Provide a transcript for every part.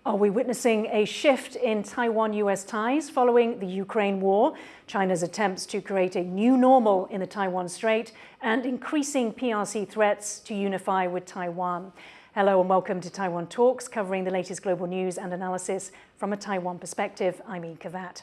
Are we witnessing a shift in Taiwan-U.S. ties following the Ukraine war, China's attempts to create a new normal in the Taiwan Strait, and increasing PRC threats to unify with Taiwan? Hello and welcome to Taiwan Talks, covering the latest global news and analysis from a Taiwan perspective. I'm Yin Khvat.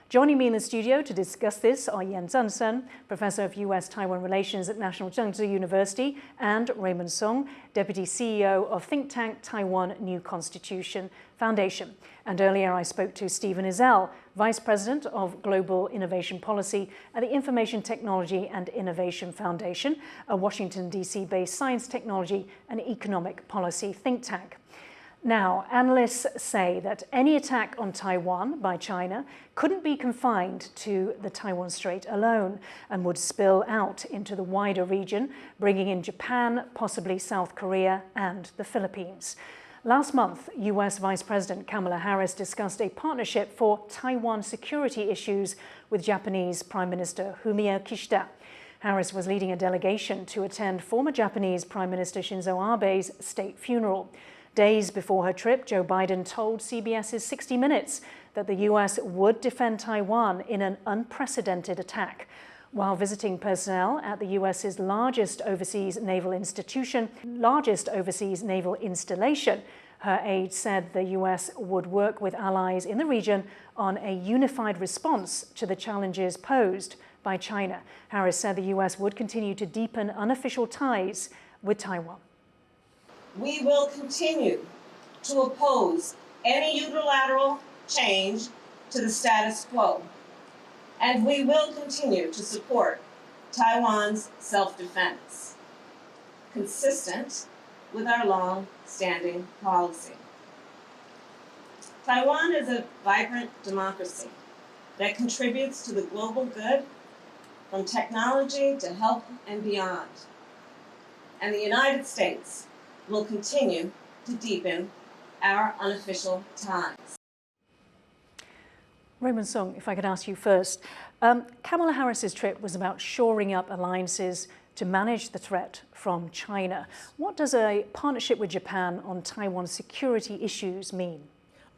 Joining me in the studio to discuss this are Raymond Sung, Professor of U.S.-Taiwan Relations at National Chengchi University, and Raymond Sung, Deputy CEO of think tank Taiwan New Constitution Foundation. And earlier I spoke to Stephen Ezell, Vice President of Global Innovation Policy at the Information Technology and Innovation Foundation, a Washington D.C. based science, technology and economic policy think tank. Now, analysts say that any attack on Taiwan by China couldn't be confined to the Taiwan Strait alone and would spill out into the wider region, bringing in Japan, possibly South Korea and the Philippines. Last month, U.S. Vice President Kamala Harris discussed a partnership for Taiwan security issues with Japanese Prime Minister Fumio Kishida. Harris was leading a delegation to attend former Japanese Prime Minister Shinzo Abe's state funeral. Days before her trip, Joe Biden told CBS's 60 Minutes that the U.S. would defend Taiwan in an unprecedented attack. While visiting personnel at the U.S.'s largest overseas naval installation, her aide said the U.S. would work with allies in the region on a unified response to the challenges posed by China. Harris said the U.S. would continue to deepen unofficial ties with Taiwan. We will continue to oppose any unilateral change to the status quo, and we will continue to support Taiwan's self-defense, consistent with our long-standing policy. Taiwan is a vibrant democracy that contributes to the global good from technology to health and beyond, and the United States will continue to deepen our unofficial ties. Raymond Sung, if I could ask you first. Kamala Harris's trip was about shoring up alliances to manage the threat from China. What does a partnership with Japan on Taiwan security issues mean?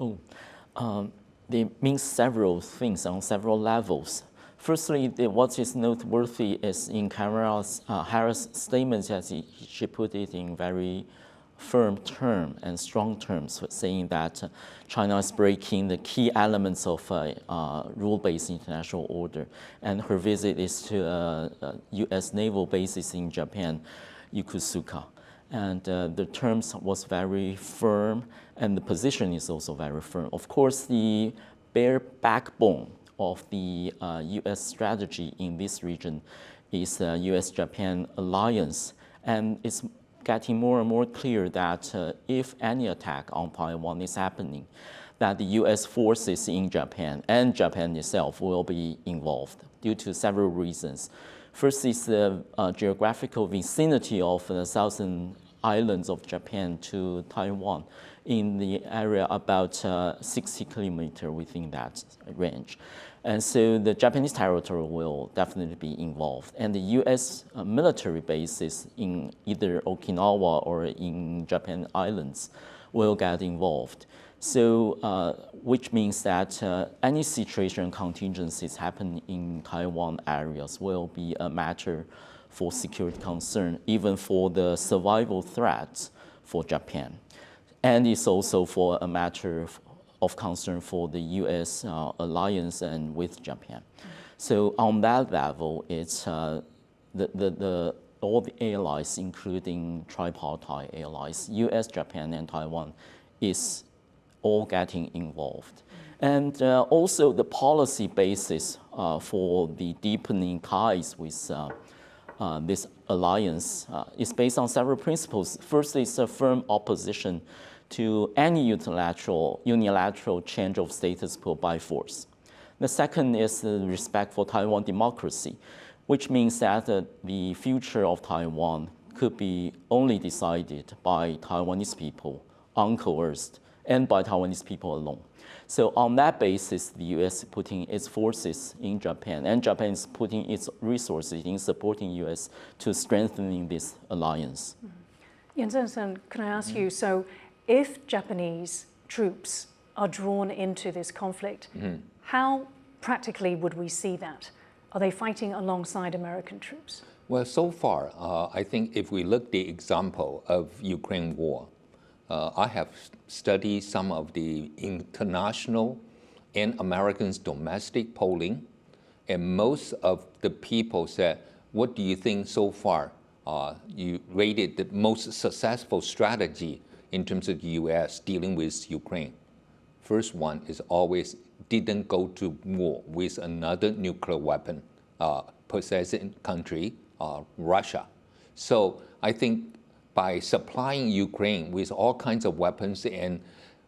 It means several things on several levels. Firstly, what is noteworthy is in Kamala Harris' statement that she put it in very firm terms and strong terms, saying that China is breaking the key elements of rule-based international order. And her visit is to U.S. naval bases in Japan, Yokosuka. And the terms was very firm, and the position is also very firm. Of course, the bare backbone of the U.S. strategy in this region is the U.S.-Japan alliance, and it's getting more and more clear that if any attack on Taiwan is happening, that the U.S. forces in Japan and Japan itself will be involved due to several reasons. First is the geographical vicinity of the southern islands of Japan to Taiwan in the area about 60 kilometers within that range. And so the Japanese territory will definitely be involved. And the U.S. military bases in either Okinawa or in Japan Islands will get involved. So, which means that any situation contingencies happening in Taiwan areas will be a matter for security concern, even for the survival threats for Japan. And it's also for a matter of concern for the U.S. Alliance and with Japan. So on that level, it's all the allies, including tripartite allies, U.S., Japan, and Taiwan, is all getting involved. And also the policy basis for the deepening ties with this alliance is based on several principles. First is a firm opposition to any unilateral change of status quo by force. The second is the respect for Taiwan democracy, which means that the future of Taiwan could be only decided by Taiwanese people, uncoerced, and by Taiwanese people alone. So on that basis, the U.S. is putting its forces in Japan, and Japan is putting its resources in supporting U.S. to strengthening this alliance. Yin Khvat, can I ask you, so if Japanese troops are drawn into this conflict. How practically would we see that? Are they fighting alongside American troops? Well, so far, I think if we look the example of Ukraine war, I have studied some of the international and Americans' domestic polling, and most of the people said, what do you think so far? You rated the most successful strategy in terms of the U.S. dealing with Ukraine. First one is always didn't go to war with another nuclear weapon possessing country, Russia. So I think by supplying Ukraine with all kinds of weapons and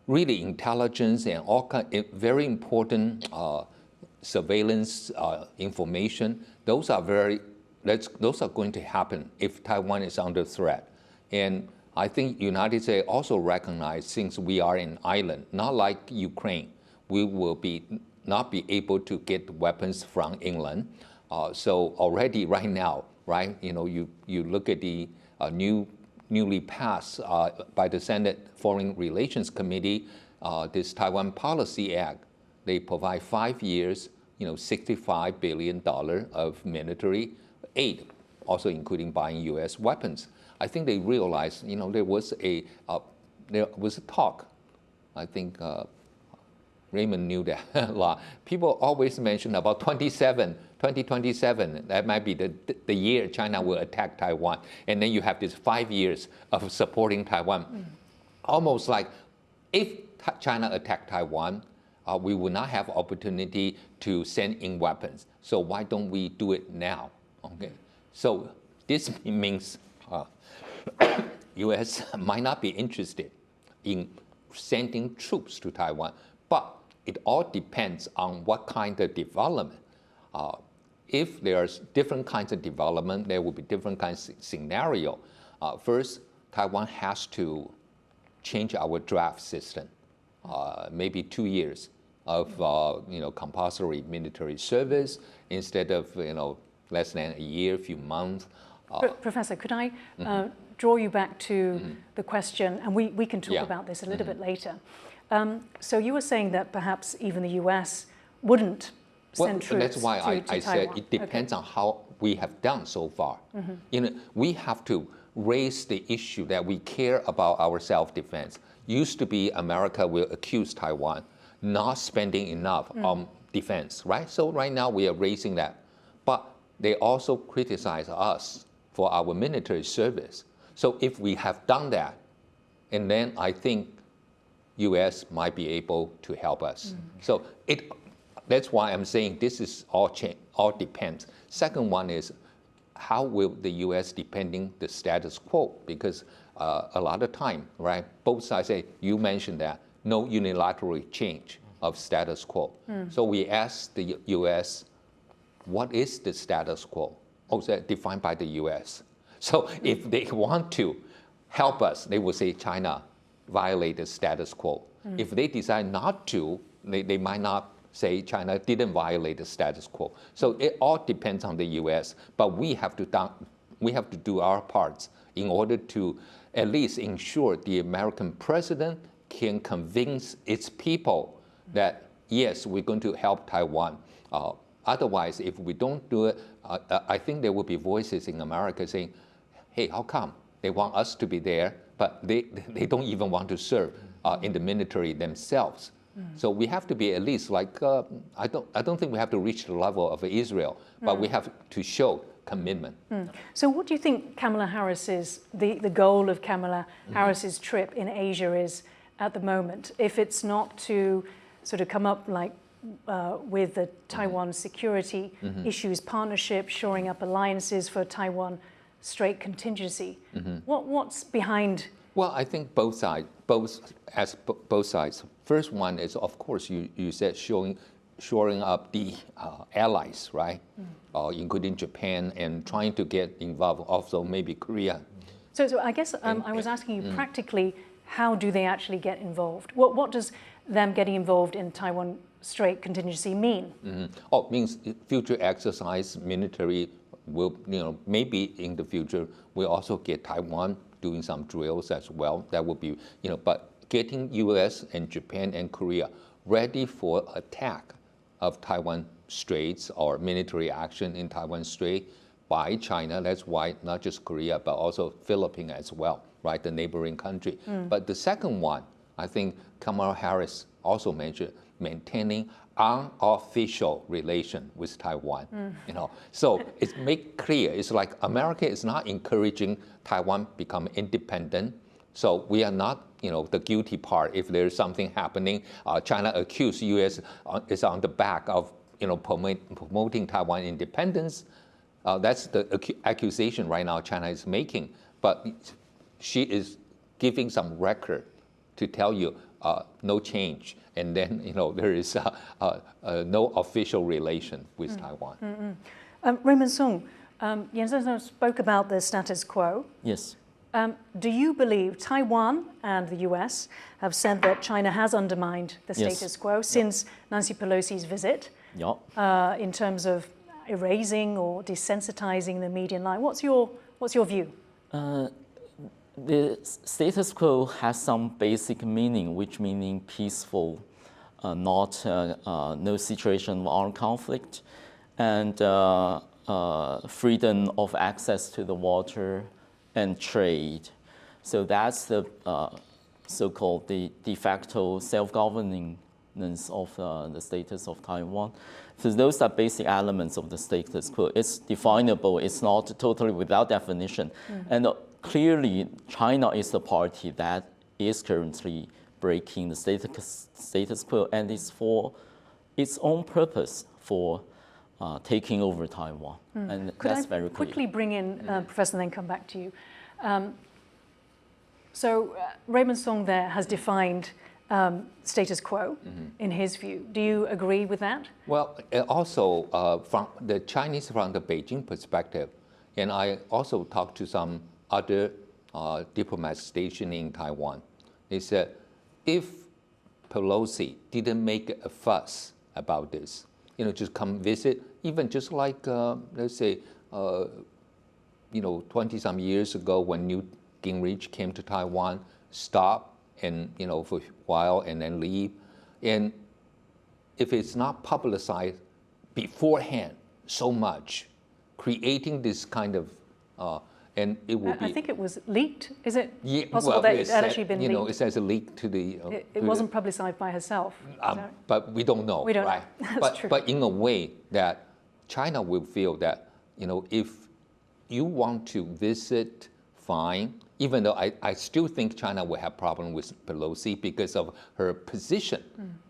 really intelligence and all very important surveillance information, those are going to happen if Taiwan is under threat. And I think United States also recognize, since we are an island, not like Ukraine, we will not be able to get weapons from England. So already right now, right, you look at the newly passed by the Senate Foreign Relations Committee, this Taiwan Policy Act. They provide 5 years, $65 billion of military aid, also including buying U.S. weapons. I think they realized, there was a talk. I think Raymond knew that a lot. People always mention about 2027. That might be the year China will attack Taiwan. And then you have this 5 years of supporting Taiwan. Almost like if China attacked Taiwan, we will not have opportunity to send in weapons. So why don't we do it now? Okay. So this means U.S. might not be interested in sending troops to Taiwan, but it all depends on what kind of development. If there's different kinds of development, there will be different kinds of scenario. First, Taiwan has to change our draft system, maybe 2 years of compulsory military service instead of less than a year, few months. Professor, could I draw you back to the question, and we can talk about this a little bit later. So you were saying that perhaps even the U.S. wouldn't send troops that's why to I said Taiwan. it depends on how we have done so far. We have to raise the issue that we care about our self-defense. Used to be America will accuse Taiwan not spending enough on defense, right? So right now we are raising that. But they also criticize us for our military service. So if we have done that, and then I think U.S. might be able to help us. So that's why I'm saying this is all depends. Second one is how will the U.S. defending the status quo? Because a lot of time, right, both sides say, you mentioned that, no unilateral change of status quo. So we asked the U.S., what is the status quo? Also defined by the U.S. So if they want to help us, they will say China violate the status quo. If they decide not to, they might not say China didn't violate the status quo. So it all depends on the U.S. But we have to do our parts in order to at least ensure the American president can convince its people that yes, we're going to help Taiwan. Otherwise, if we don't do it, I think there will be voices in America saying, hey, how come they want us to be there, but they don't even want to serve in the military themselves? So we have to be at least like, I don't think we have to reach the level of Israel, but we have to show commitment. So what do you think Kamala Harris's, the goal of Kamala Harris's trip in Asia is at the moment? If it's not to sort of come up like with the Taiwan security issues, partnership, shoring up alliances for Taiwan Strait contingency. What's behind? Well, I think both sides. First one is, of course, you said shoring up the allies, right? Including Japan, and trying to get involved also maybe Korea. So I guess I was asking you practically, how do they actually get involved? What does them getting involved in Taiwan Strait contingency mean? Oh, it means future exercise military will, maybe in the future we'll also get Taiwan doing some drills as well. That would be, but getting U.S. and Japan and Korea ready for attack of Taiwan Straits or military action in Taiwan Strait by China. That's why not just Korea, but also Philippines as well, right, the neighboring country. But the second one, I think Kamala Harris also mentioned, maintaining unofficial relation with Taiwan. You know, so it's make clear, it's like America is not encouraging Taiwan become independent. So we are not, you know, the guilty part if there's something happening. China accused U.S. Is on the back of, you know, promoting Taiwan independence. That's the accusation right now China is making. But she is giving some record to tell you no change. And then, you know, there is no official relation with Taiwan. Raymond Sung, Yen spoke about the status quo. Yes. Do you believe Taiwan and the U.S. have said that China has undermined the status quo since Nancy Pelosi's visit in terms of erasing or desensitizing the median line? What's your view? The status quo has some basic meaning, which meaning peaceful, not no situation of armed conflict, and freedom of access to the water and trade. So that's the so-called the de facto self-governance of the status of Taiwan. So those are basic elements of the status quo. It's definable. It's not totally without definition. And clearly, China is the party that is currently breaking the status quo, and it's for its own purpose for taking over Taiwan. And that's very clear. Quickly bring in Professor, and then come back to you. So Raymond Sung there has defined status quo in his view. Do you agree with that? Well, also from the Chinese, from the Beijing perspective, and I also talked to some other diplomats stationed in Taiwan. They said, if Pelosi didn't make a fuss about this, you know, just come visit, even just like, let's say, you know, 20-some years ago when Newt Gingrich came to Taiwan, stop and, you know, for a while and then leave. And if it's not publicized beforehand so much, creating this kind of, and it will be. I think it was leaked. Is it possible well, that it had actually been leaked? You know, leaked? it says a leak to the. It wasn't publicized by herself. But we don't know, We don't right? know. That's true. But in a way that China will feel that, you know, if you want to visit, fine. Even though I still think China will have problem with Pelosi because of her position,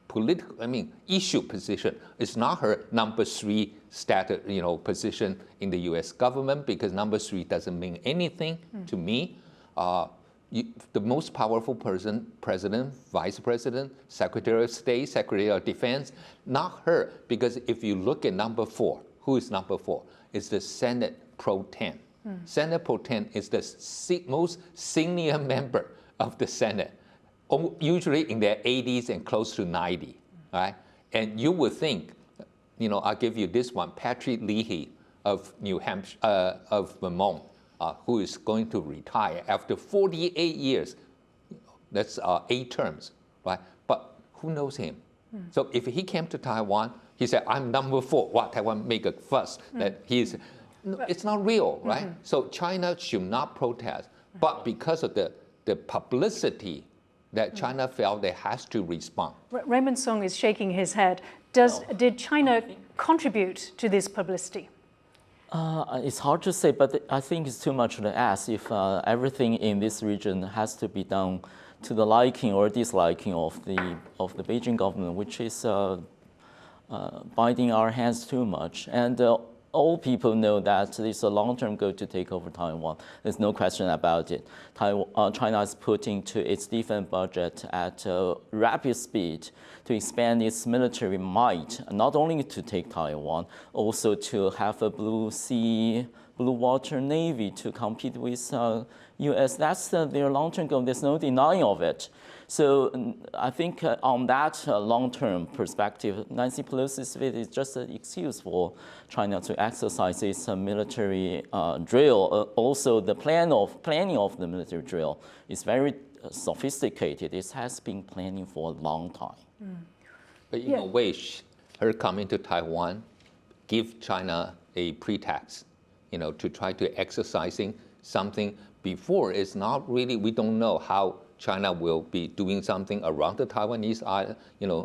political, I mean, issue position. It's not her number 3 status, you know, position in the U.S. government, because number 3 doesn't mean anything to me. The most powerful person, president, vice president, secretary of state, secretary of defense, not her, because if you look at number 4, who is number 4? It's the Senate pro tem. Senate pro tem is the most senior member of the Senate, usually in their 80s and close to 90, right? And you would think, you know, I'll give you this one, Patrick Leahy of New Hampshire, of Vermont, who is going to retire after 48 years. That's 8 terms, right? But who knows him? So if he came to Taiwan, he said, I'm number 4. What, Taiwan make a fuss that he's, no, it's not real, right? So China should not protest. But because of the publicity that China felt they has to respond. Raymond Sung is shaking his head. Did China contribute to this publicity? It's hard to say, but I think it's too much to ask if everything in this region has to be done to the liking or disliking of the Beijing government, which is binding our hands too much. And all people know that it's a long-term goal to take over Taiwan. There's no question about it. China is putting to its defense budget at rapid speed to expand its military might, not only to take Taiwan, also to have a blue sea, blue water navy to compete with U.S. That's their long-term goal. There's no denying of it. So I think on that long-term perspective, Nancy Pelosi's visit is just an excuse for China to exercise its military drill. Also, the planning of the military drill is very sophisticated. It has been planning for a long time. But in a way, her coming to Taiwan give China a pretext, to try to exercising something before. It's not really, we don't know how China will be doing something around the Taiwanese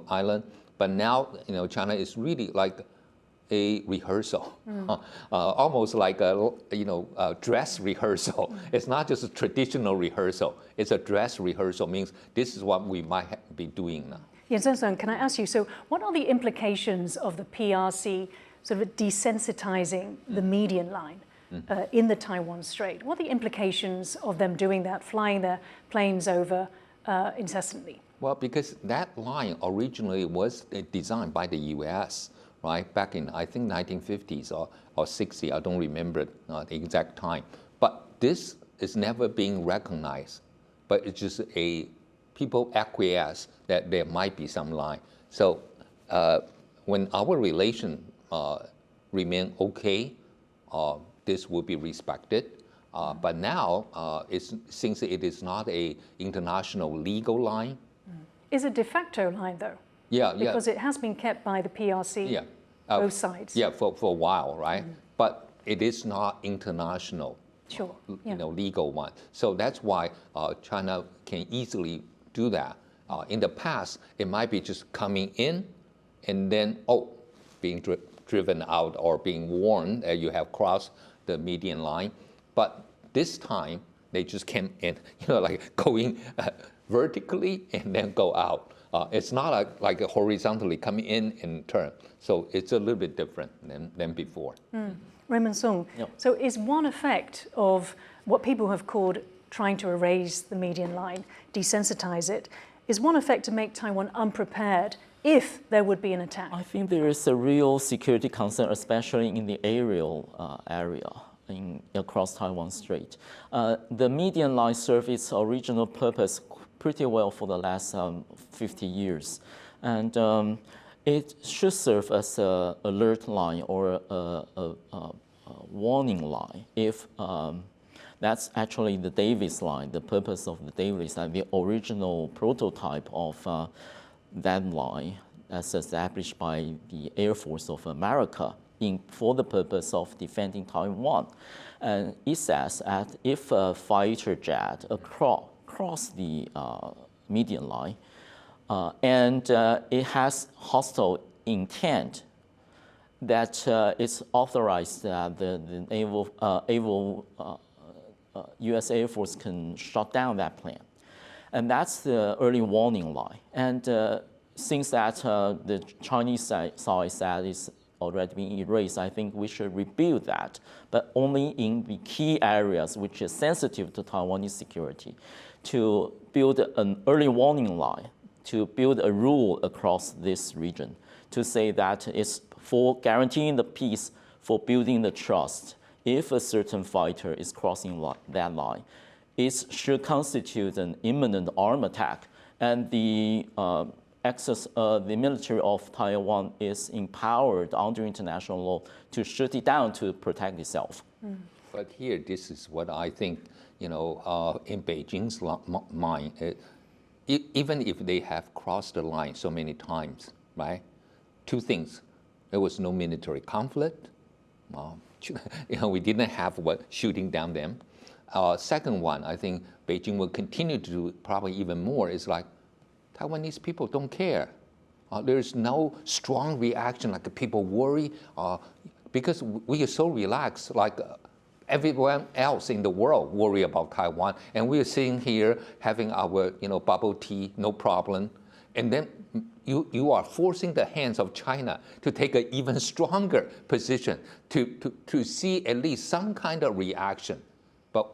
island. But now, China is really like a rehearsal, almost like a dress rehearsal. It's not just a traditional rehearsal. It's a dress rehearsal, means this is what we might be doing now. Yin Sung, can I ask you, so what are the implications of the PRC sort of desensitizing the median line in the Taiwan Strait? What are the implications of them doing that, flying their planes over incessantly? Well, because that line originally was designed by the U.S., right, back in, I think, 1950s or 60s, I don't remember the exact time. But this is never being recognized, but it's just people acquiesce that there might be some line. So when our relation remain okay, this will be respected. But now, since it is not an international legal line. Is a de facto line, though? Yeah, because it has been kept by the PRC, both sides. Yeah, for a while, right? But it is not international, legal one. So that's why China can easily do that. In the past, it might be just coming in and then, being driven out or being warned that you have crossed the median line. But this time, they just came in, like going vertically and then go out. It's not like horizontally coming in and turn. So it's a little bit different than before. Raymond Sung, so is one effect of what people have called trying to erase the median line, desensitize it, is one effect to make Taiwan unprepared if there would be an attack? I think there is a real security concern, especially in the aerial area across Taiwan Strait. The median line served its original purpose pretty well for the last 50 years. And it should serve as an alert line or a warning line if that's actually the Davis line, the purpose of the Davis line, the original prototype of that line as established by the Air Force of America for the purpose of defending Taiwan. And it says that if a fighter jet cross the median line and it has hostile intent, that it's authorized that the U.S. Air Force can shut down that plane. And that's the early warning line. And since that the Chinese side said it's already been erased, I think we should rebuild that, but only in the key areas which is sensitive to Taiwanese security, to build an early warning line, to build a rule across this region, to say that it's for guaranteeing the peace, for building the trust. If a certain fighter is crossing that line, it should constitute an imminent armed attack, and the the military of Taiwan is empowered under international law to shoot it down to protect itself. But here, this is what I think, in Beijing's mind, even if they have crossed the line so many times, right? Two things: there was no military conflict. We didn't have shooting down them. Second one, I think Beijing will continue to do probably even more, is like Taiwanese people don't care. There's no strong reaction, like people worry, because we are so relaxed, like everyone else in the world worry about Taiwan, and we are sitting here having our bubble tea, no problem, and then you are forcing the hands of China to take an even stronger position to see at least some kind of reaction. But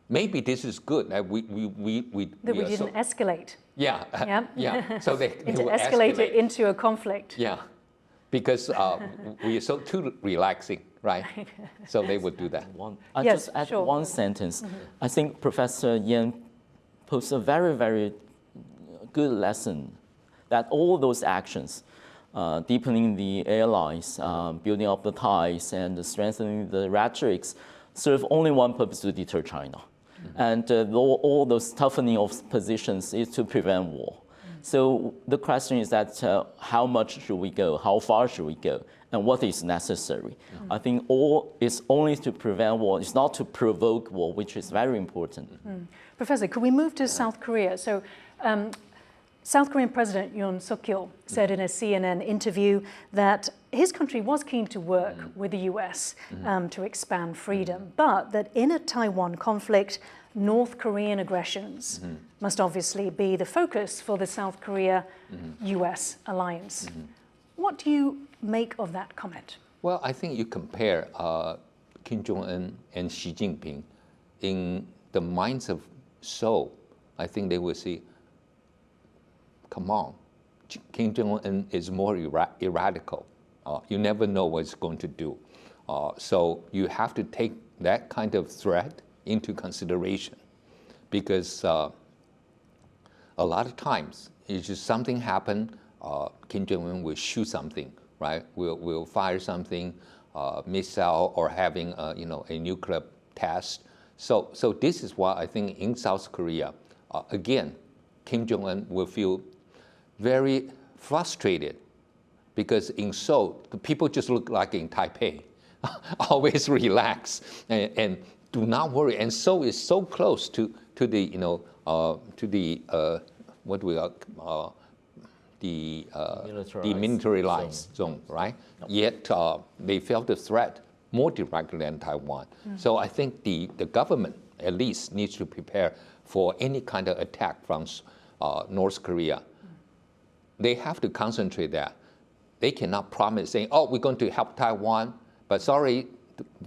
maybe this is good that we didn't escalate. Yeah, yeah. So they will escalate it into a conflict. Yeah, because we are so too relaxing, right? So they would do that. I'll just add one sentence. I think Professor Yan posed a very, very good lesson that all those actions, deepening the allies, building up the ties, and strengthening the rhetorics, serve only one purpose: to deter China. And all those toughening of positions is to prevent war. So the question is that how much should we go? How far should we go? And what is necessary? I think all is only to prevent war. It's not to provoke war, which is very important. Professor, could we move to South Korea? So South Korean President Yoon Suk-yeol said in a CNN interview that his country was keen to work with the US to expand freedom, but that in a Taiwan conflict, North Korean aggressions must obviously be the focus for the South Korea-US alliance. What do you make of that comment? Well, I think you compare Kim Jong-un and Xi Jinping in the minds of Seoul, I think they will see, come on, Kim Jong-un is more radical. You never know what he's going to do. So you have to take that kind of threat into consideration, because a lot of times it's just something happen, Kim Jong-un will shoot something, right? Will fire something, missile, or having a nuclear test. So this is why I think in South Korea, again, Kim Jong-un will feel very frustrated, because in Seoul, the people just look like in Taipei, always relax and do not worry. And Seoul is so close to the what we are the demilitarized zone, right? Yet they felt the threat more directly than Taiwan. So I think the government at least needs to prepare for any kind of attack from North Korea. They have to concentrate that. They cannot promise saying, oh, we're going to help Taiwan, but sorry,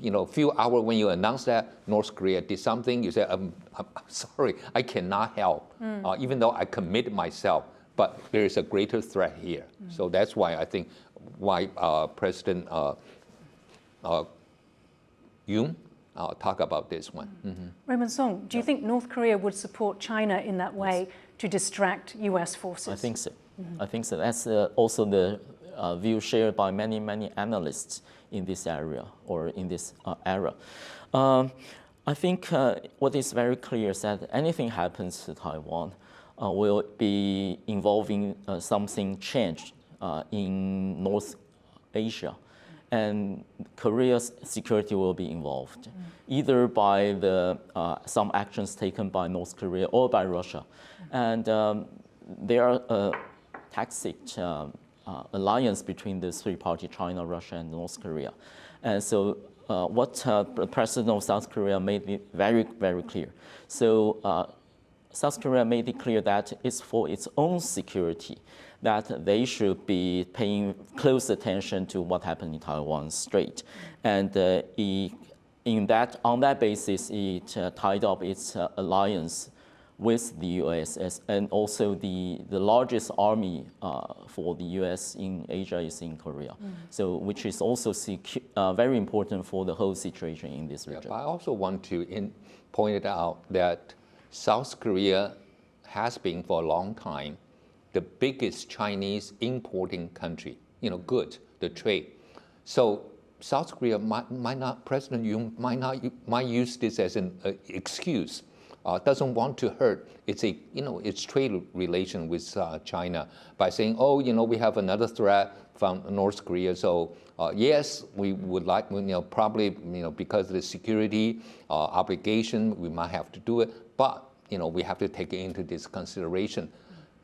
a few hours when you announce that North Korea did something, you say, I'm sorry, I cannot help, even though I committed myself, but there is a greater threat here. So that's why I think President Yoon talk about this one. Raymond Sung, do you think North Korea would support China in that way to distract US forces? I think so. I think so. That's also the view shared by many, many analysts in this area or in this era. I think what is very clear is that anything happens to Taiwan will be involving something changed in North Asia. And Korea's security will be involved, either by some actions taken by North Korea or by Russia. And there are a tacit alliance between the three parties, China, Russia, and North Korea. And so what the president of South Korea made it very, very clear. So South Korea made it clear that it's for its own security that they should be paying close attention to what happened in Taiwan Strait. And on that basis, it tied up its alliance with the U.S. and also the largest army for the U.S. in Asia is in Korea. So which is also very important for the whole situation in this region. But I also want to point out that South Korea has been for a long time the biggest Chinese importing country, goods, the trade. So South Korea President Yoon might use this as an excuse. Doesn't want to hurt its trade relation with China by saying, oh, we have another threat from North Korea. So yes, we would like, probably, because of the security obligation, we might have to do it. But we have to take it into this consideration.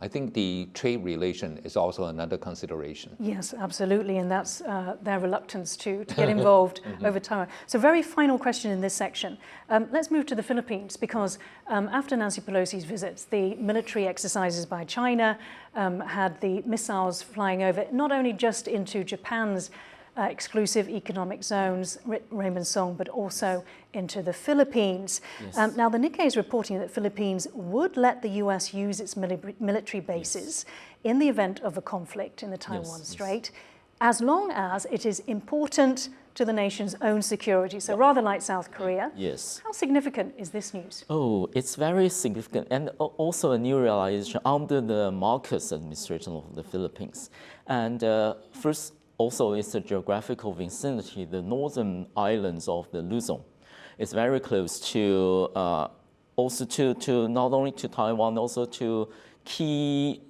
I think the trade relation is also another consideration. Yes, absolutely, and that's their reluctance to get involved over Taiwan. So very final question in this section. Let's move to the Philippines, because after Nancy Pelosi's visits, the military exercises by China had the missiles flying over, not only just into Japan's exclusive economic zones, Raymond Sung, but also into the Philippines. Yes. Now, the Nikkei is reporting that Philippines would let the US use its military bases in the event of a conflict in the Taiwan Strait, as long as it is important to the nation's own security. So rather like South Korea. Yes. How significant is this news? Oh, it's very significant, and also a new realization under the Marcos administration of the Philippines. And first, also, it's the geographical vicinity. The northern islands of the Luzon is very close to also to not only to Taiwan, also to key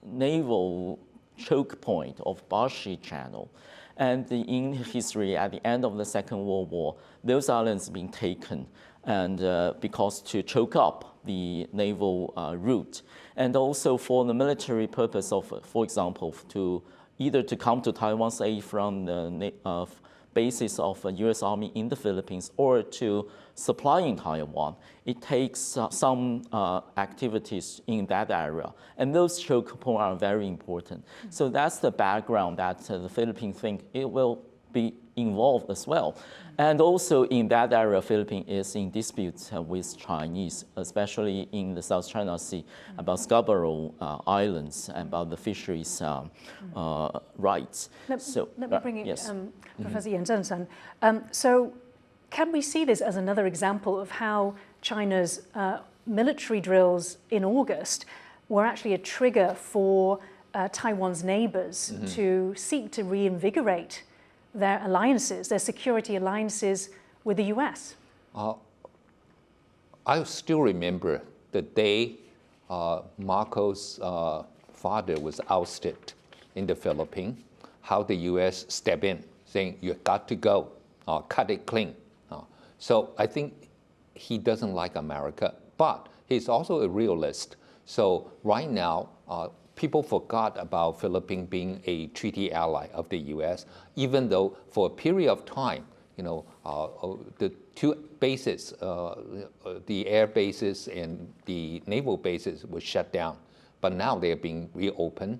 naval choke point of Bashi Channel. And in history, at the end of the Second World War, those islands being taken, and because to choke up the naval route, and also for the military purpose of, for example, to either to come to Taiwan's aid from the basis of U.S. Army in the Philippines or to supplying Taiwan, it takes some activities in that area. And those choke points are very important. So that's the background that the Philippines think it will be involved as well. And also in that area, Philippines is in disputes with Chinese, especially in the South China Sea, about Scarborough Islands, about the fisheries rights. Let me bring in yes. Professor Yin Khvat. So can we see this as another example of how China's military drills in August were actually a trigger for Taiwan's neighbors to seek to reinvigorate their alliances, their security alliances with the U.S.? I still remember the day Marco's father was ousted in the Philippines, how the U.S. stepped in, saying, you got to go, cut it clean. So I think he doesn't like America, but he's also a realist. So right now, people forgot about Philippines being a treaty ally of the U.S., even though for a period of time, the two bases, the air bases and the naval bases were shut down, but now they're being reopened.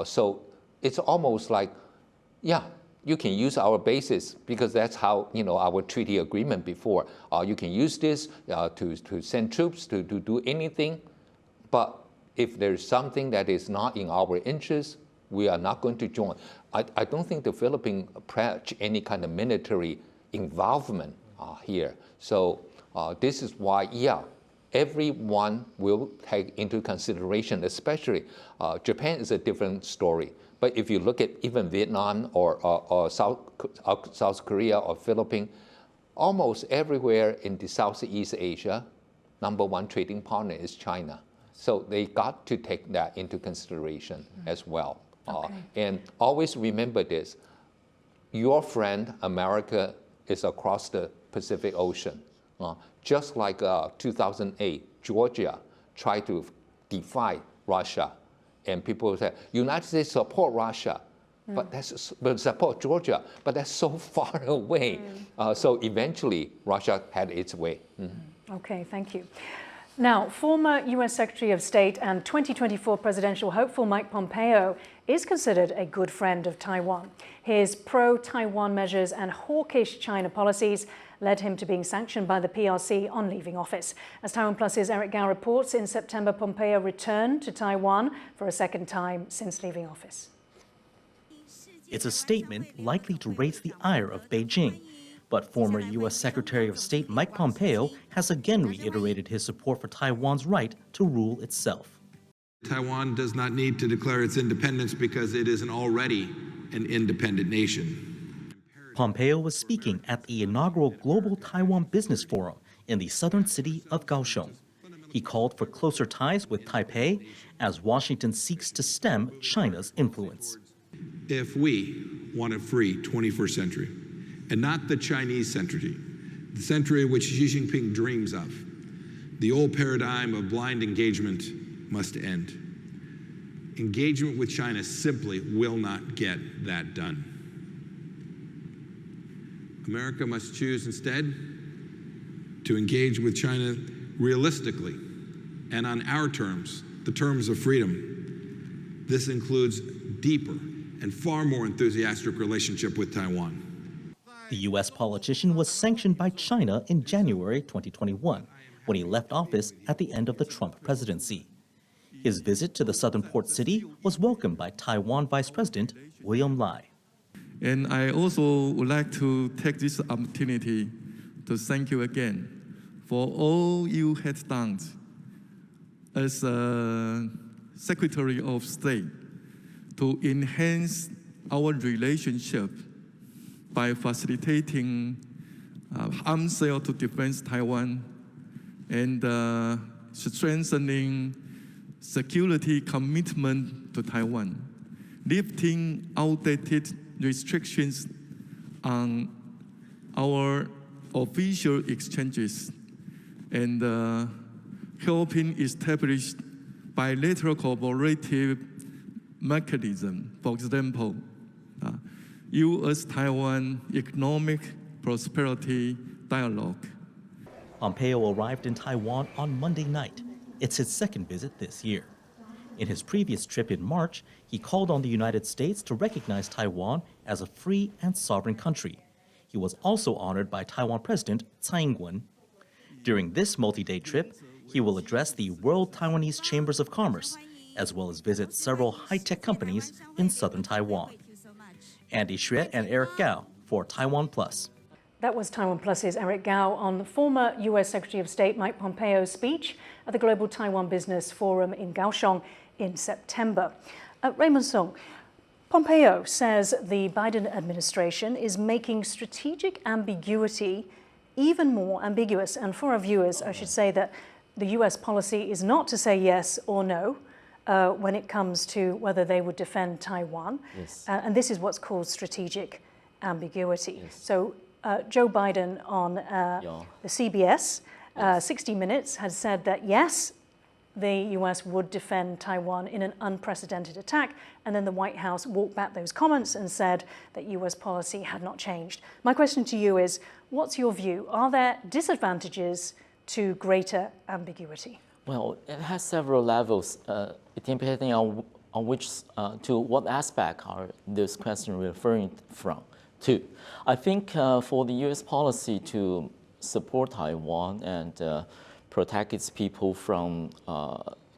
So it's almost like, yeah, you can use our bases because that's how, our treaty agreement before. You can use this to send troops, to do anything, but if there's something that is not in our interest, we are not going to join. I don't think the Philippines pledge any kind of military involvement here. So this is why, yeah, everyone will take into consideration, especially Japan is a different story. But if you look at even Vietnam or South Korea or Philippines, almost everywhere in the Southeast Asia, number one trading partner is China. So they got to take that into consideration as well. Okay. And always remember this, your friend America is across the Pacific Ocean. Just like 2008, Georgia tried to defy Russia. And people say, United States support Russia, but support Georgia, but that's so far away. So eventually, Russia had its way. Okay, thank you. Now, former U.S. Secretary of State and 2024 presidential hopeful Mike Pompeo is considered a good friend of Taiwan. His pro-Taiwan measures and hawkish China policies led him to being sanctioned by the PRC on leaving office. As Taiwan Plus's Eric Gao reports, in September, Pompeo returned to Taiwan for a second time since leaving office. It's a statement likely to raise the ire of Beijing. But former U.S. Secretary of State Mike Pompeo has again reiterated his support for Taiwan's right to rule itself. Taiwan does not need to declare its independence because it is already an independent nation. Pompeo was speaking at the inaugural Global Taiwan Business Forum in the southern city of Kaohsiung. He called for closer ties with Taipei as Washington seeks to stem China's influence. If we want a free 21st century, and not the Chinese century, the century which Xi Jinping dreams of, the old paradigm of blind engagement must end. Engagement with China simply will not get that done. America must choose instead to engage with China realistically and on our terms, the terms of freedom. This includes deeper and far more enthusiastic relationship with Taiwan. The U.S. politician was sanctioned by China in January 2021 when he left office at the end of the Trump presidency. His visit to the southern port city was welcomed by Taiwan Vice President William Lai. And I also would like to take this opportunity to thank you again for all you have done as a Secretary of State to enhance our relationship by facilitating arms sale to defense Taiwan and strengthening security commitment to Taiwan, lifting outdated restrictions on our official exchanges, and helping establish bilateral cooperative mechanism. For example, U.S.-Taiwan Economic Prosperity Dialogue. Pompeo arrived in Taiwan on Monday night. It's his second visit this year. In his previous trip in March, he called on the United States to recognize Taiwan as a free and sovereign country. He was also honored by Taiwan President Tsai Ing-wen. During this multi-day trip, he will address the World Taiwanese Chambers of Commerce, as well as visit several high-tech companies in southern Taiwan. Andy Xue and Eric Gao for Taiwan Plus. That was Taiwan Plus's Eric Gao on former U.S. Secretary of State Mike Pompeo's speech at the Global Taiwan Business Forum in Kaohsiung in September. Raymond Sung, Pompeo says the Biden administration is making strategic ambiguity even more ambiguous. And for our viewers, I should say that the U.S. policy is not to say yes or no when it comes to whether they would defend Taiwan. Yes. And this is what's called strategic ambiguity. Yes. So Joe Biden on the CBS, 60 Minutes, has said that yes, the U.S. would defend Taiwan in an unprecedented attack, and then the White House walked back those comments and said that U.S. policy had not changed. My question to you is, what's your view? Are there disadvantages to greater ambiguity? Well, it has several levels, depending on which, to what aspect are those questions referring to. I think for the U.S. policy to support Taiwan and protect its people from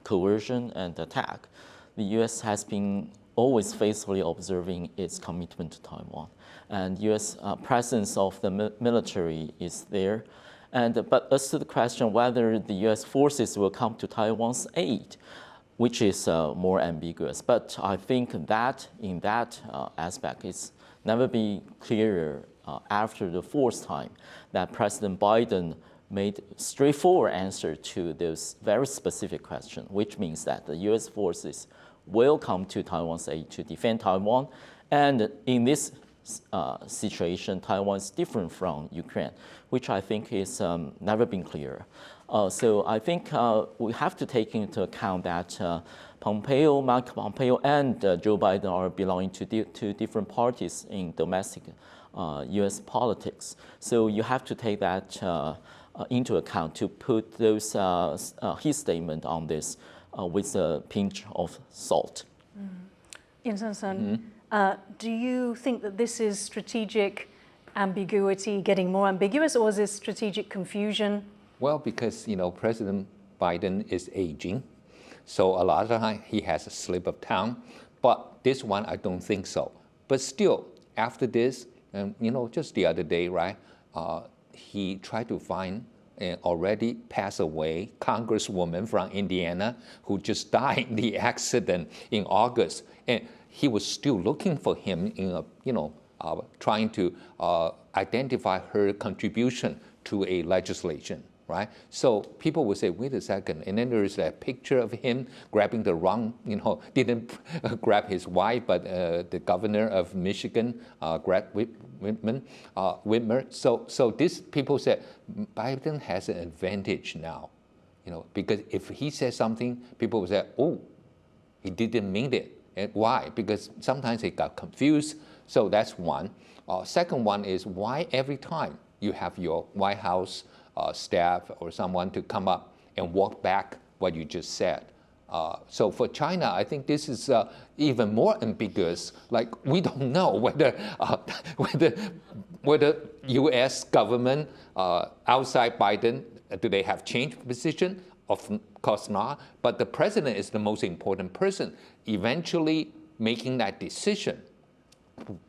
coercion and attack, the U.S. has been always faithfully observing its commitment to Taiwan. And U.S. presence of the military is there. But as to the question whether the U.S. forces will come to Taiwan's aid, which is more ambiguous. But I think that in that aspect, it's never been clearer after the fourth time that President Biden made straightforward answer to those very specific questions, which means that the U.S. forces will come to Taiwan's aid to defend Taiwan. And in this situation, Taiwan is different from Ukraine, which I think is never been clearer. So I think we have to take into account that Mike Pompeo and Joe Biden are belonging to different parties in domestic U.S. politics. So you have to take that into account to put those his statement on this with a pinch of salt. Yin Khvat, do you think that this is strategic ambiguity getting more ambiguous, or is this strategic confusion? Well, because President Biden is aging, so a lot of time he has a slip of tongue. But this one, I don't think so. But still, after this, just the other day, right? He tried to find an already passed away Congresswoman from Indiana who just died in the accident in August, and he was still looking for him in trying to identify her contribution to a legislation, right? So people would say, wait a second, and then there is a picture of him grabbing the wrong, didn't grab his wife, but the governor of Michigan, grabbed Whitmer. So these people said Biden has an advantage now, because if he says something, people will say, oh, he didn't mean it. And why? Because sometimes he got confused. So that's one. Second one is why every time you have your White House staff or someone to come up and walk back what you just said. So for China, I think this is even more ambiguous. Like, we don't know whether U.S. government outside Biden, do they have changed position? Of course not. But the president is the most important person eventually making that decision.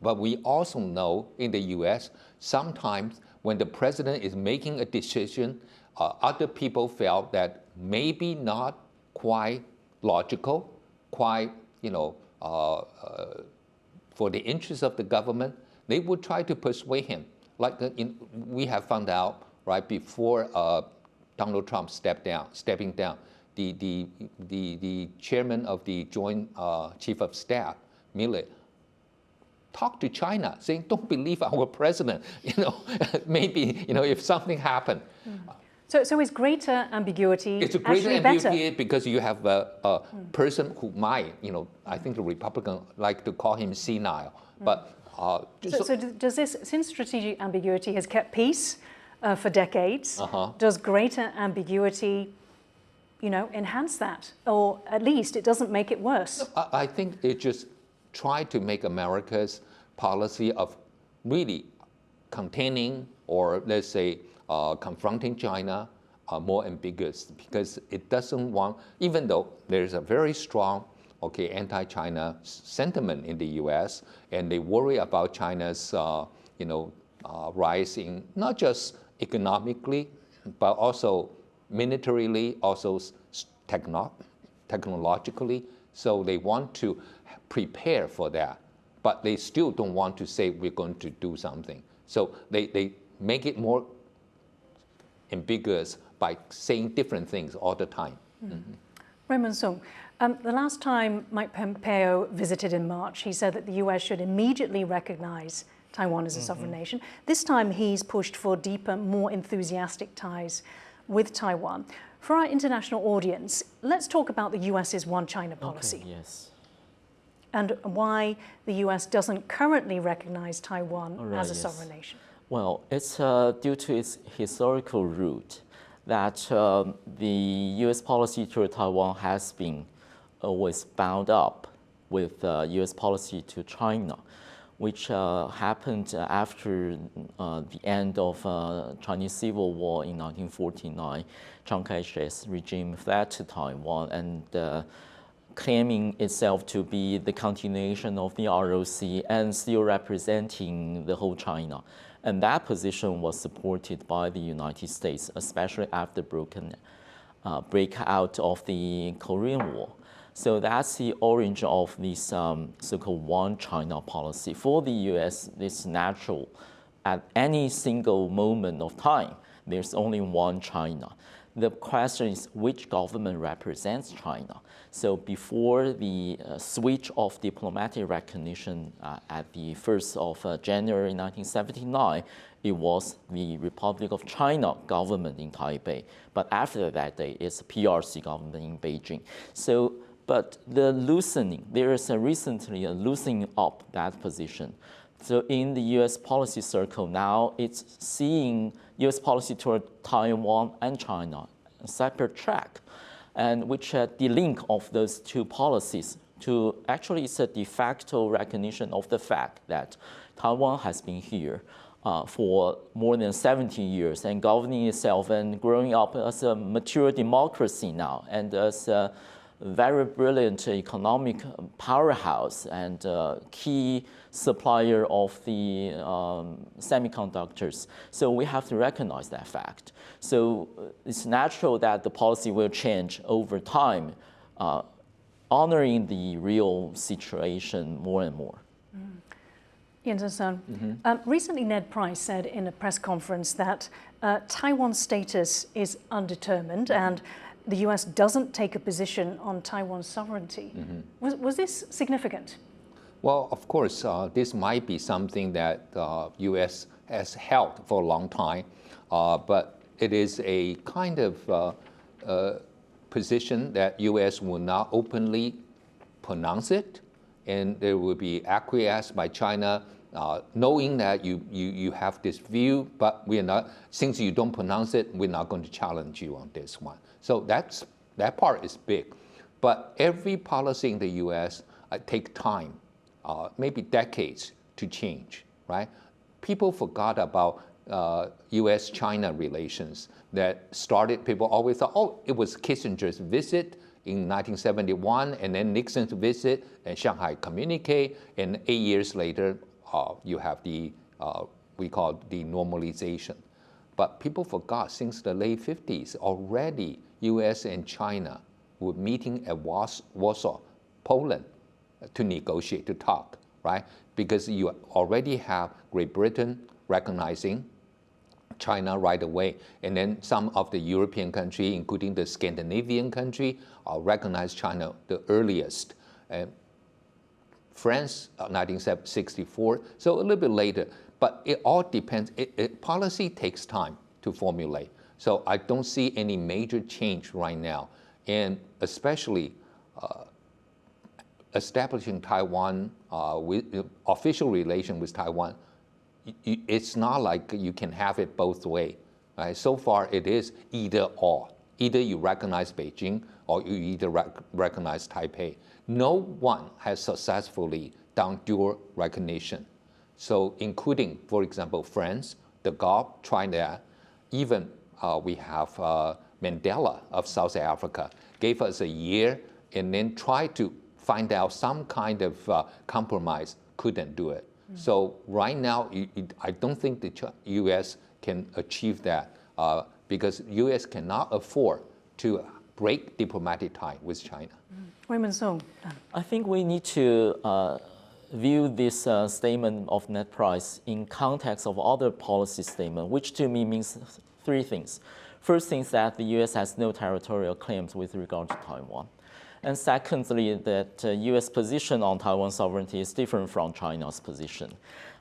But we also know in the U.S., sometimes when the president is making a decision, other people felt that maybe not quite logical, quite, for the interest of the government, they would try to persuade him. Like we have found out right before Donald Trump stepping down, the chairman of the Joint Chief of Staff, Millett, talked to China, saying, "Don't believe our president." Maybe if something happened. So is greater ambiguity It's a greater actually ambiguity better? because you have a person who might, I think the Republican like to call him senile, but. So does this, since strategic ambiguity has kept peace for decades, does greater ambiguity, enhance that, or at least it doesn't make it worse? I think it just tried to make America's policy of really containing or let's say confronting China more ambiguous, because it doesn't want, even though there's a very strong anti-China sentiment in the U.S. and they worry about China's rise in not just economically but also militarily, also technologically. So they want to prepare for that, but they still don't want to say we're going to do something. So they make it more ambiguous by saying different things all the time. Raymond Sung, the last time Mike Pompeo visited in March, he said that the U.S. should immediately recognize Taiwan as a sovereign nation. This time he's pushed for deeper, more enthusiastic ties with Taiwan. For our international audience, let's talk about the U.S.'s One China policy. Okay, yes. And why the U.S. doesn't currently recognize Taiwan as a sovereign nation. Well, it's due to its historical root that the U.S. policy toward Taiwan has been always bound up with U.S. policy to China, which happened after the end of Chinese Civil War in 1949. Chiang Kai-shek's regime fled to Taiwan and claiming itself to be the continuation of the ROC and still representing the whole China. And that position was supported by the United States, especially after breakout of the Korean War. So that's the origin of this so-called One China policy. For the U.S., it's natural. At any single moment of time, there's only one China. The question is which government represents China. So before the switch of diplomatic recognition at the 1st of January 1979, it was the Republic of China government in Taipei. But after that day, it's PRC government in Beijing. So, but the loosening, there is recently a loosening up that position. So in the U.S. policy circle now, it's seeing U.S. policy toward Taiwan and China a separate track, and which the link of those two policies to actually it's a de facto recognition of the fact that Taiwan has been here for more than 70 years and governing itself and growing up as a mature democracy now and as a very brilliant economic powerhouse and key supplier of the semiconductors. So we have to recognize that fact. So it's natural that the policy will change over time, honoring the real situation more and more. Yin-Sung, recently Ned Price said in a press conference that Taiwan's status is undetermined and the U.S. doesn't take a position on Taiwan's sovereignty. Was this significant? Well, of course, this might be something that U.S. has held for a long time, but it is a kind of position that U.S. will not openly pronounce it, and there will be acquiesced by China, knowing that you have this view, but we're not, since you don't pronounce it, we're not going to challenge you on this one. So that part is big. But every policy in the U.S. take time, maybe decades to change, right? People forgot about U.S.-China relations that started, people always thought, oh, it was Kissinger's visit in 1971, and then Nixon's visit and Shanghai Communique, and 8 years later, you have the, we call it the normalization. But people forgot since the late 50s, already US and China were meeting at Warsaw, Poland, to negotiate, to talk, right? Because you already have Great Britain recognizing China right away. And then some of the European countries, including the Scandinavian country, recognize China the earliest. France, 1964, so a little bit later. But it all depends. Policy takes time to formulate. So I don't see any major change right now. And especially establishing Taiwan with official relation with Taiwan, it's not like you can have it both ways. Right? So far, it is either or. Either you recognize Beijing or you either recognize Taipei. No one has successfully done dual recognition. So including, for example, France, the Gulf tried that. Even we have Mandela of South Africa gave us a year and then tried to find out some kind of compromise, couldn't do it. So right now, I don't think the U.S. can achieve that because U.S. cannot afford to break diplomatic tie with China. Raymond Sung. I think we need to view this statement of net price in context of other policy statement, which to me means three things. First thing is that the U.S. has no territorial claims with regard to Taiwan. And secondly, that U.S. position on Taiwan sovereignty is different from China's position,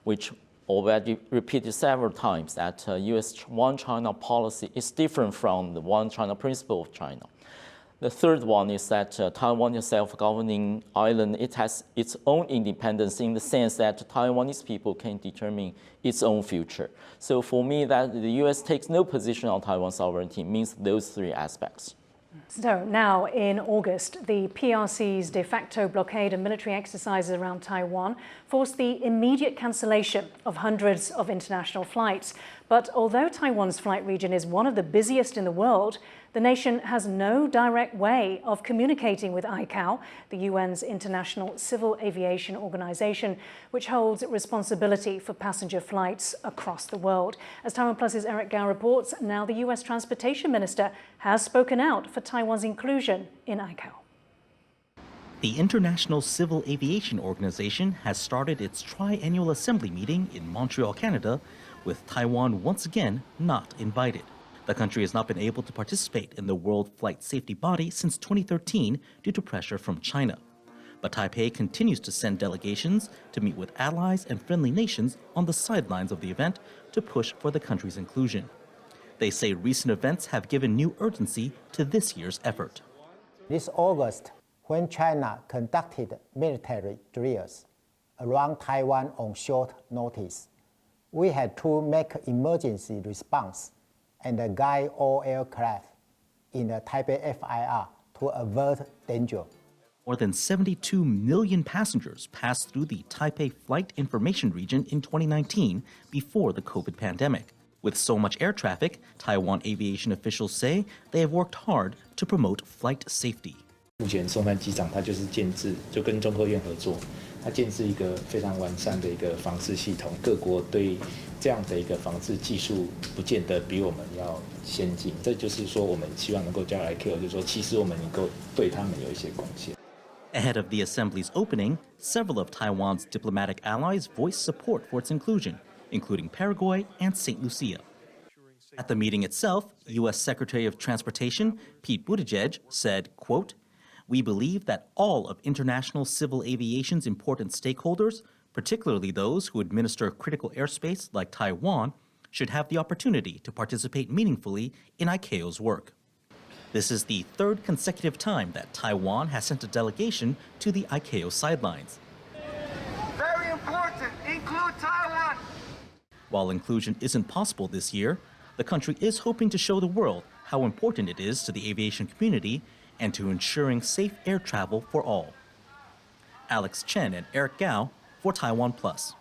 which already repeated several times that U.S. One China policy is different from the One China principle of China. The third one is that Taiwan is a self-governing island. It has its own independence in the sense that Taiwanese people can determine its own future. So for me, that the U.S. takes no position on Taiwan sovereignty means those three aspects. So now in August, the PRC's de facto blockade and military exercises around Taiwan forced the immediate cancellation of hundreds of international flights. But although Taiwan's flight region is one of the busiest in the world, the nation has no direct way of communicating with ICAO, the UN's International Civil Aviation Organization, which holds responsibility for passenger flights across the world. As Taiwan Plus's Eric Gao reports, now the US Transportation Minister has spoken out for Taiwan's inclusion in ICAO. The International Civil Aviation Organization has started its tri-annual assembly meeting in Montreal, Canada, with Taiwan once again not invited. The country has not been able to participate in the World Flight Safety Body since 2013 due to pressure from China. But Taipei continues to send delegations to meet with allies and friendly nations on the sidelines of the event to push for the country's inclusion. They say recent events have given new urgency to this year's effort. This August, when China conducted military drills around Taiwan on short notice, we had to make emergency response and guide all aircraft in the Taipei FIR to avert danger. More than 72 million passengers passed through the Taipei Flight Information Region in 2019 before the COVID pandemic. With so much air traffic, Taiwan aviation officials say they have worked hard to promote flight safety. 目前松山机场它就是建制，就跟中科院合作，它建制一个非常完善的一个防治系统。各国对这样的一个防治技术不见得比我们要先进，这就是说我们希望能够叫来 ICAO，就是说其实我们能够对他们有一些贡献。 Ahead of the assembly's opening, several of Taiwan's diplomatic allies voiced support for its inclusion, including Paraguay and St. Lucia. At the meeting itself, U.S. Secretary of Transportation Pete Buttigieg said, quote, "We believe that all of international civil aviation's important stakeholders, particularly those who administer critical airspace like Taiwan, should have the opportunity to participate meaningfully in ICAO's work." This is the third consecutive time that Taiwan has sent a delegation to the ICAO sidelines. Very important, include Taiwan. While inclusion isn't possible this year, the country is hoping to show the world how important it is to the aviation community and to ensuring safe air travel for all. Alex Chen and Eric Gao for Taiwan Plus.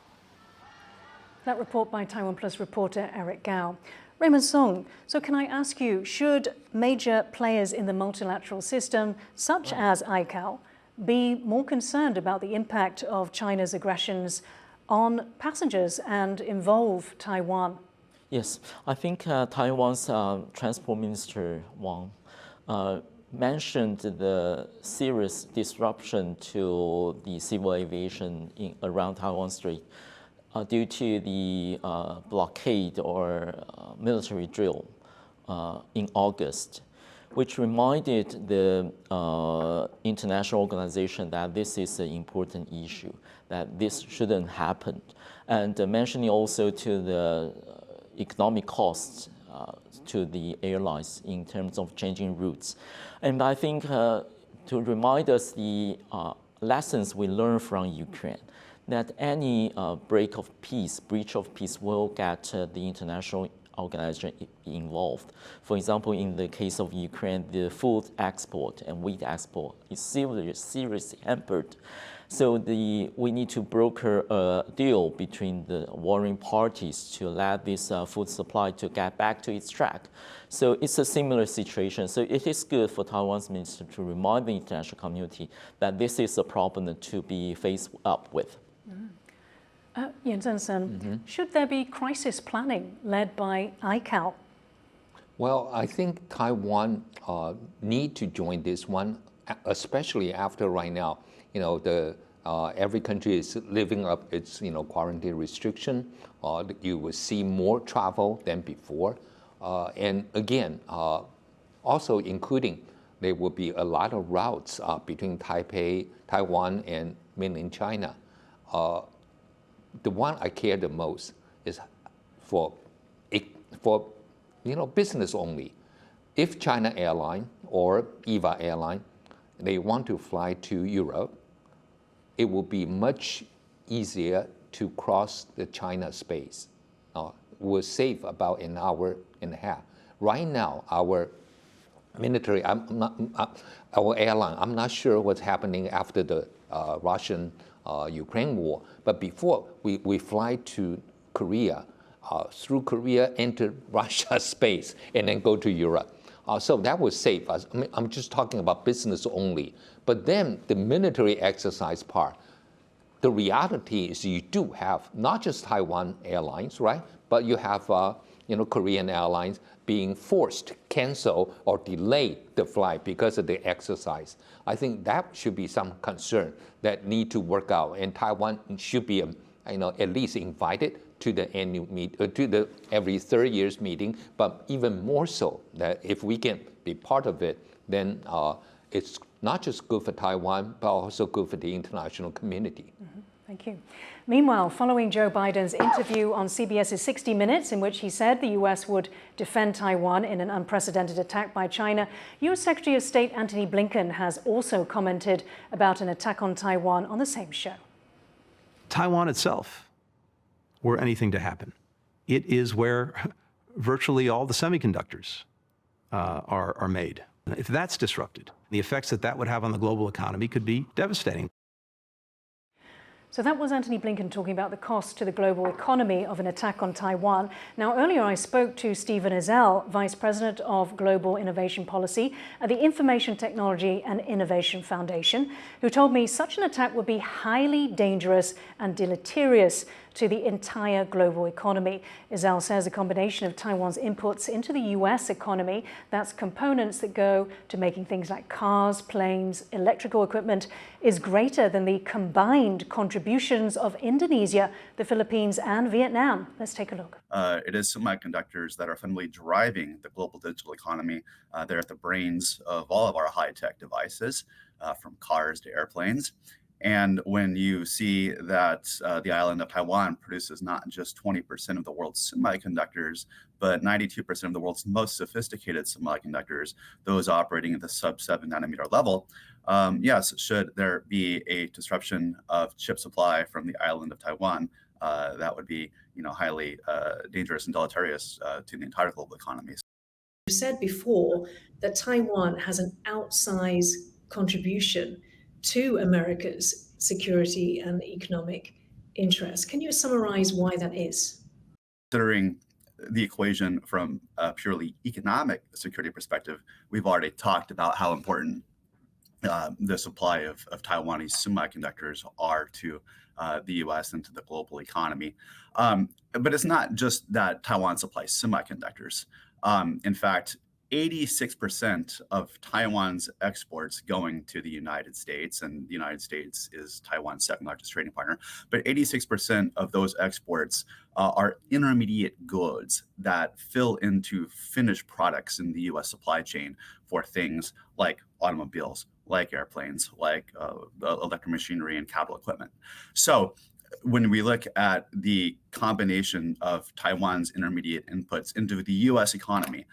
That report by Taiwan Plus reporter Eric Gao. Raymond Sung, so can I ask you, should major players in the multilateral system, such as ICAO, be more concerned about the impact of China's aggressions on passengers and involve Taiwan? Yes, I think Taiwan's Transport Minister Wang mentioned the serious disruption to the civil aviation around Taiwan Strait due to the blockade or military drill in August, which reminded the international organization that this is an important issue, that this shouldn't happen. And mentioning also to the economic costs to the airlines in terms of changing routes. And I think to remind us the lessons we learned from Ukraine, that any breach of peace will get the international organization involved. For example, in the case of Ukraine, the food export and wheat export is seriously hampered. So we need to broker a deal between the warring parties to allow this food supply to get back to its track. So it's a similar situation. So it is good for Taiwan's minister to remind the international community that this is a problem to be faced up with. Yin Khvat, should there be crisis planning led by ICAO? Well, I think Taiwan need to join this one, especially after right now, every country is living up its quarantine restriction. You will see more travel than before, and again, also including there will be a lot of routes between Taipei, Taiwan, and mainland China. The one I care the most is for business only. If China Airline or EVA Airline, they want to fly to Europe, it will be much easier to cross the China space. We'll save about an hour and a half. Right now, our military, our airline, I'm not sure what's happening after the Russian-Ukraine war, but before we fly to Korea, through Korea, enter Russia's space, and then go to Europe. So that would save us. I mean, I'm just talking about business only. But then the military exercise part, the reality is you do have not just Taiwan Airlines, right? But you have Korean Airlines being forced to cancel or delay the flight because of the exercise. I think that should be some concern that need to work out, and Taiwan should be at least invited to the annual to the every 3 years meeting, but even more so that if we can be part of it, then it's not just good for Taiwan, but also good for the international community. Thank you. Meanwhile, following Joe Biden's interview on CBS's 60 Minutes, in which he said the U.S. would defend Taiwan in an unprecedented attack by China, U.S. Secretary of State Antony Blinken has also commented about an attack on Taiwan on the same show. Taiwan itself, were anything to happen, it is where virtually all the semiconductors are made. If that's disrupted, the effects that would have on the global economy could be devastating. So that was Antony Blinken talking about the cost to the global economy of an attack on Taiwan. Now, earlier I spoke to Stephen Ezell, Vice President of Global Innovation Policy at the Information Technology and Innovation Foundation, who told me such an attack would be highly dangerous and deleterious to the entire global economy. Ezell says a combination of Taiwan's inputs into the U.S. economy, that's components that go to making things like cars, planes, electrical equipment, is greater than the combined contributions of Indonesia, the Philippines, and Vietnam. Let's take a look. It is semiconductors that are fundamentally driving the global digital economy. They're at the brains of all of our high-tech devices, from cars to airplanes. And when you see that the island of Taiwan produces not just 20% of the world's semiconductors, but 92% of the world's most sophisticated semiconductors, those operating at the sub-7 nanometer level, yes, should there be a disruption of chip supply from the island of Taiwan, that would be highly dangerous and deleterious to the entire global economy. You said before that Taiwan has an outsized contribution to America's security and economic interests. Can you summarize why that is? Considering the equation from a purely economic security perspective, we've already talked about how important the supply of Taiwanese semiconductors are to the U.S. and to the global economy. But it's not just that Taiwan supplies semiconductors. In fact, 86% of Taiwan's exports going to the United States, and the United States is Taiwan's second largest trading partner, but 86% of those exports are intermediate goods that fill into finished products in the US supply chain for things like automobiles, like airplanes, like electromachinery and capital equipment. So when we look at the combination of Taiwan's intermediate inputs into the US economy,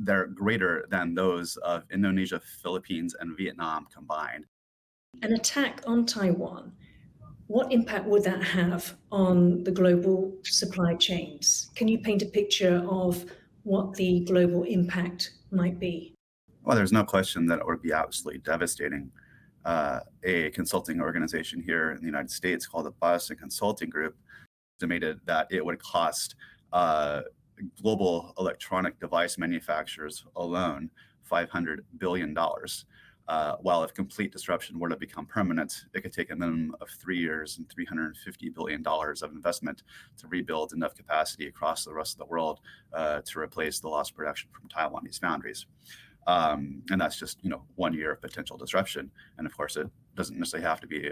they're greater than those of Indonesia, Philippines, and Vietnam combined. An attack on Taiwan, what impact would that have on the global supply chains? Can you paint a picture of what the global impact might be? Well, there's no question that it would be absolutely devastating. A consulting organization here in the United States called the Boston Consulting Group estimated that it would cost global electronic device manufacturers alone $500 billion. While if complete disruption were to become permanent, it could take a minimum of 3 years and $350 billion of investment to rebuild enough capacity across the rest of the world to replace the lost production from Taiwanese foundries. And that's just 1 year of potential disruption. And of course, it doesn't necessarily have to be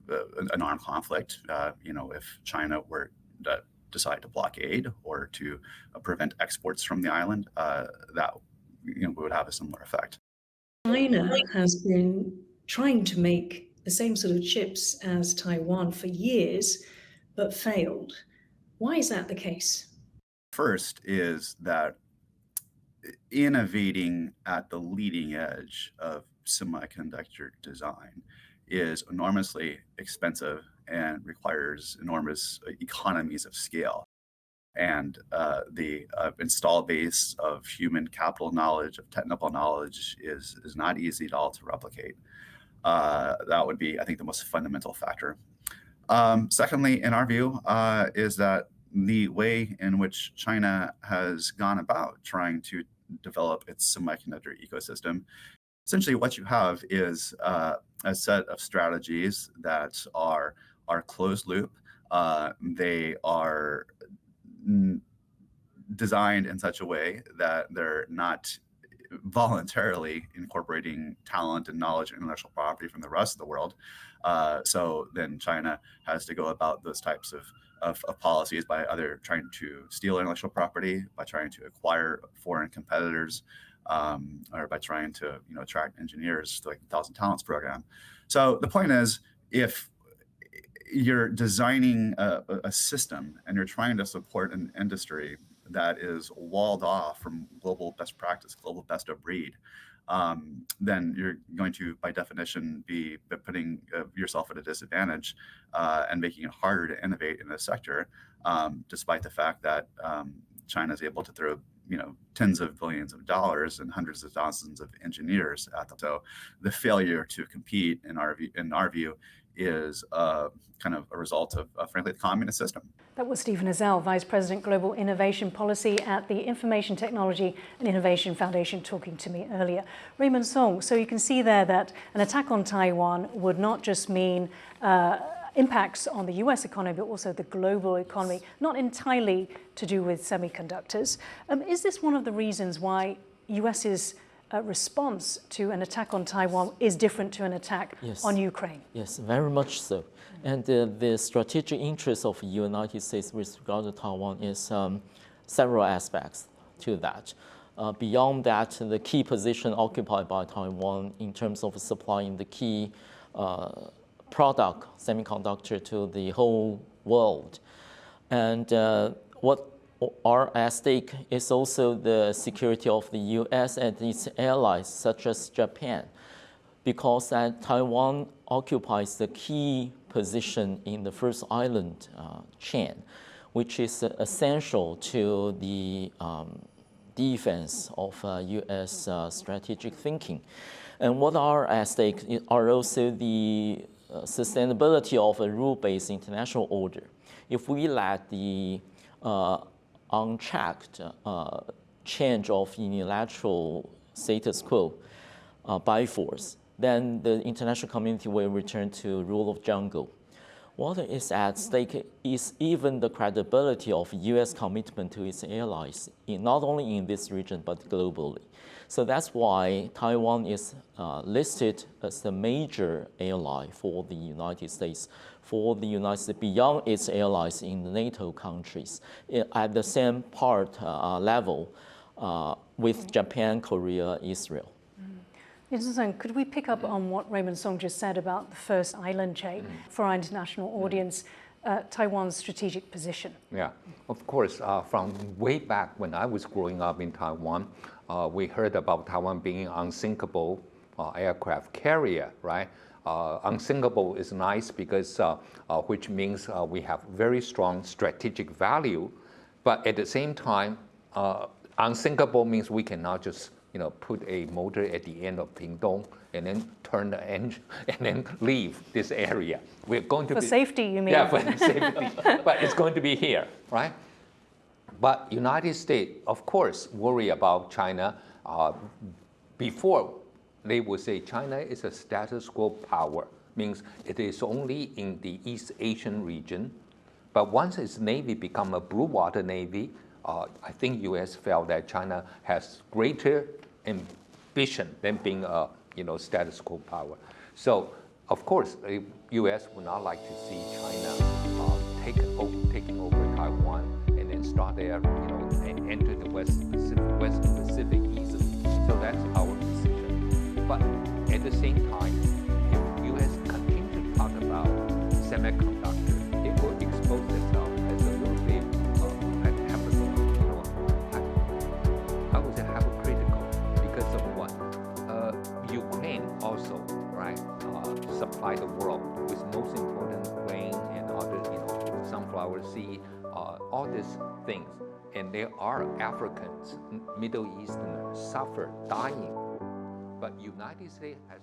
an armed conflict. If China were to decide to blockade or to prevent exports from the island, that would have a similar effect. China has been trying to make the same sort of chips as Taiwan for years, but failed. Why is that the case? First is that innovating at the leading edge of semiconductor design is enormously expensive and requires enormous economies of scale. And the install base of human capital knowledge, of technical knowledge is not easy at all to replicate. That would be, I think, the most fundamental factor. Secondly, in our view, is that the way in which China has gone about trying to develop its semiconductor ecosystem, essentially what you have is a set of strategies that are closed loop. They are designed in such a way that they're not voluntarily incorporating talent and knowledge and intellectual property from the rest of the world. So then China has to go about those types of policies by either trying to steal intellectual property, by trying to acquire foreign competitors, or by trying to attract engineers to like the 1,000 Talents program. So the point is, if you're designing a system and you're trying to support an industry that is walled off from global best practice, global best of breed, then you're going to, by definition, be putting yourself at a disadvantage and making it harder to innovate in this sector, despite the fact that China is able to throw tens of billions of dollars and hundreds of thousands of engineers at them. So the failure to compete, in our view, is kind of a result of, frankly, the communist system. That was Stephen Ezell, Vice President Global Innovation Policy at the Information Technology and Innovation Foundation, talking to me earlier. Raymond Sung, so you can see there that an attack on Taiwan would not just mean impacts on the US economy, but also the global economy, not entirely to do with semiconductors. Is this one of the reasons why US's response to an attack on Taiwan is different to an attack on Ukraine? Yes, very much so. And the strategic interest of the United States with regard to Taiwan is several aspects to that. Beyond that, the key position occupied by Taiwan in terms of supplying the key product, semiconductor, to the whole world. And what are at stake is also the security of the US and its allies, such as Japan, because Taiwan occupies the key position in the first island chain, which is essential to the defense of US strategic thinking. And what are at stake are also the sustainability of a rule-based international order. If we let the unchecked change of unilateral status quo by force, then the international community will return to rule of jungle. What is at stake is even the credibility of U.S. commitment to its allies, not only in this region but globally. So that's why Taiwan is listed as the major ally for the United States, beyond its allies in the NATO countries, at the same level with Japan, Korea, Israel. Mr. Sung, could we pick up on what Raymond Sung just said about the first island chain for our international audience, Taiwan's strategic position? Yeah, of course, from way back when I was growing up in Taiwan, we heard about Taiwan being unsinkable aircraft carrier, right? Unsinkable is nice because, which means we have very strong strategic value, but at the same time, unsinkable means we cannot just put a motor at the end of Pingdong and then turn the engine and then leave this area. We're going to for safety, you mean? Yeah, for safety. But it's going to be here, right? But United States, of course, worry about China. Before, they would say China is a status quo power, means it is only in the East Asian region. But once its navy become a blue water navy, I think U.S. felt that China has greater ambition than being a status quo power. So, of course, the U.S. would not like to see China taking over Taiwan and then start there, and enter the West Pacific easily. So that's our position. But at the same time, if U.S. continue to talk about semiconductor, it will expose itself as a little bit I would say hypocritical because of what? Ukraine also, right, supply the world with most important grain and other, sunflower seed, all these things. And there are Africans, Middle Easterners, suffer, dying. But United States has